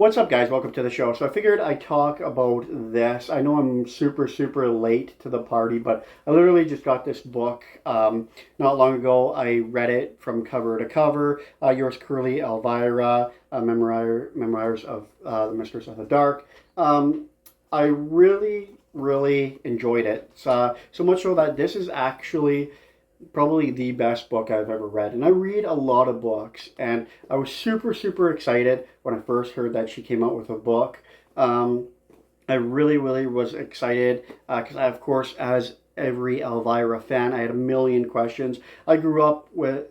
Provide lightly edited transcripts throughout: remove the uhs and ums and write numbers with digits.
What's up, guys? Welcome to the show. So I figured I'd talk about this. I know I'm super late to the party, but I literally just got this book not long ago. I read it from cover to cover. Yours truly, Elvira, Memoirs of the Mistress of the Dark. I really enjoyed it. So much so that this is actually probably the best book I've ever read. And I read a lot of books, and I was super excited when I first heard that she came out with a book. Um, I really was excited because I, of course, as every Elvira fan, I had a million questions. I grew up with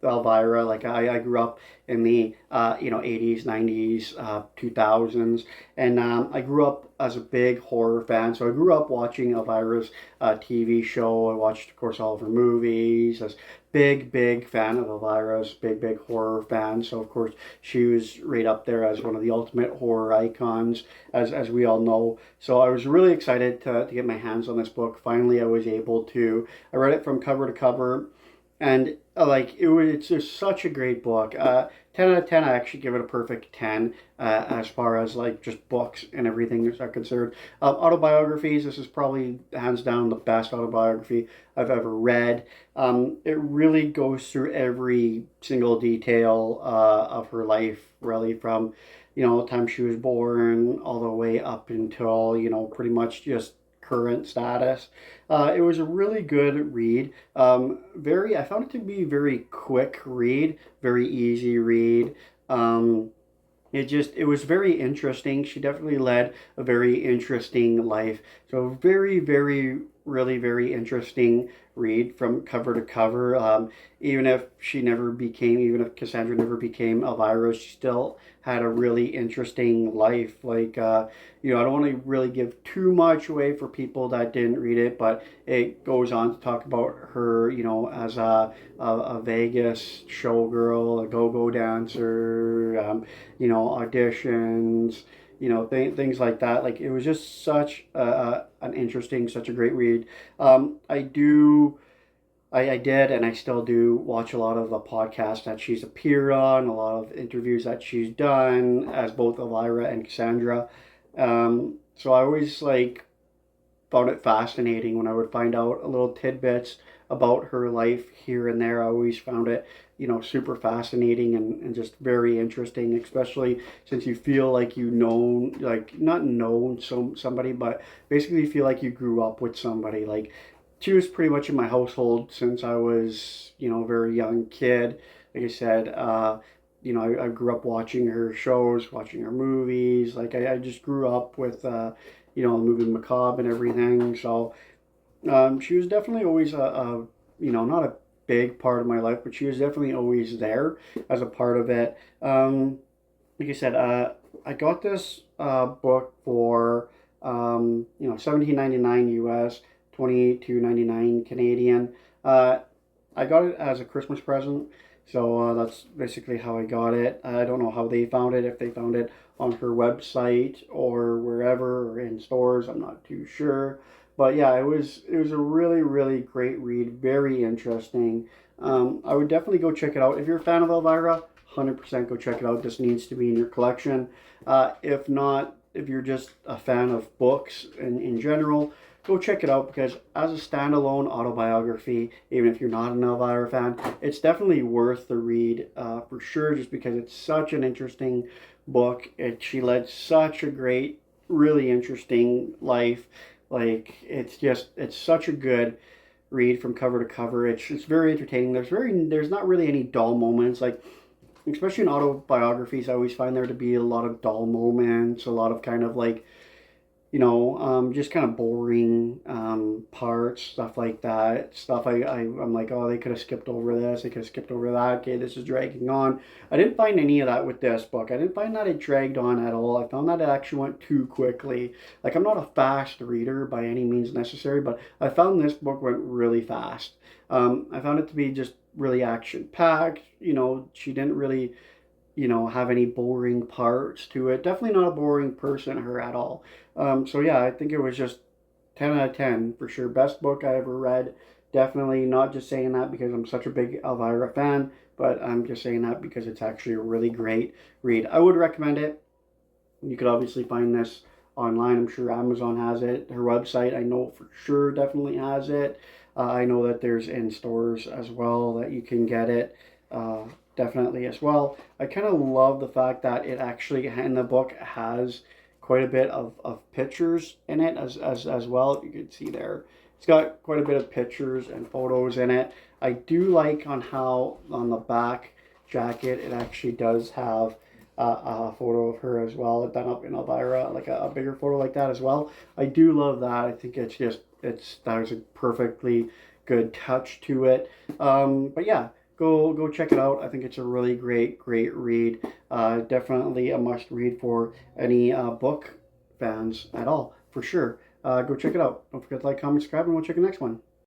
Elvira. Like I grew up in the 80s, 90s, 2000s, and I grew up as a big horror fan. So I grew up watching Elvira's TV show. I watched, of course, all of her movies. As big fan of Elvira's, big horror fan. So of course she was right up there as one of the ultimate horror icons, as we all know. So I was really excited to get my hands on this book. Finally, I was able to. I read it from cover to cover, and it's just such a great book. 10 out of 10. I actually give it a perfect 10 as far as like just books and everything is concerned. Autobiographies, this is probably hands down the best autobiography I've ever read. It really goes through every single detail of her life, really, from the time she was born all the way up until pretty much just current status. It was a really good read. I found it to be very quick read, very easy read. It was very interesting. She definitely led a very interesting life. So really very interesting read from cover to cover. Even if Cassandra never became Elvira, she still had a really interesting life. I don't want to really give too much away for people that didn't read it, but it goes on to talk about her, as a Vegas showgirl, a go-go dancer, auditions, things like that. Like it was just such an interesting, such a great read. I did, and I still do watch a lot of the podcasts that she's appeared on, a lot of interviews that she's done as both Elvira and Cassandra. So I always found it fascinating when I would find out a little tidbits about her life here and there. I always found it, super fascinating and just very interesting, especially since you feel like not known somebody, but basically feel like you grew up with somebody. Like she was pretty much in my household since I was, a very young kid. Like I said, I grew up watching her shows, watching her movies. I just grew up with, the movie Macabre and everything. So she was definitely always not a big part of my life, but she was definitely always there as a part of it. Like I said, I got this book for 17.99 US, 22.99 Canadian. I got it as a Christmas present, so that's basically how I got it. I don't know how they found it, if they found it on her website or wherever or in stores. I'm not too sure, but yeah, it was a really great read, very interesting. I would definitely go check it out if you're a fan of Elvira. 100% go check it out. This needs to be in your collection. If not, if you're just a fan of books in general, go check it out because as a standalone autobiography, even if you're not an Elvira fan, it's definitely worth the read for sure, just because it's such an interesting book. She led such a great, really interesting life. It's such a good read from cover to cover. It's very entertaining. There's not really any dull moments. Like especially in autobiographies, I always find there to be a lot of dull moments, a lot of kind of just kind of boring parts, stuff like that. I'm like, oh, they could have skipped over this, they could have skipped over that. Okay, this is dragging on. I didn't find any of that with this book. I didn't find that it dragged on at all. I found that it actually went too quickly. Like, I'm not a fast reader by any means necessary, but I found this book went really fast. I found it to be just really action packed. She didn't really have any boring parts to it. Definitely not a boring person, her at all. So yeah, I think it was just 10 out of 10 for sure. Best book I ever read. Definitely not just saying that because I'm such a big Elvira fan, but I'm just saying that because it's actually a really great read. I would recommend it. You could obviously find this online. I'm sure Amazon has it. Her website, I know for sure, definitely has it. I know that there's in stores as well that you can get it. Uh, Definitely as well. I kind of love the fact that it actually in the book has quite a bit of pictures in it as well. You can see there. It's got quite a bit of pictures and photos in it. I do like on how on the back jacket it actually does have a photo of her as well, done up in Elvira, like a bigger photo like that as well. I do love that. I think it's just there's a perfectly good touch to it. But yeah, go check it out. I think it's a really great read. Definitely a must read for any book fans at all, for sure. Go check it out. Don't forget to like, comment, subscribe, and we'll check the next one.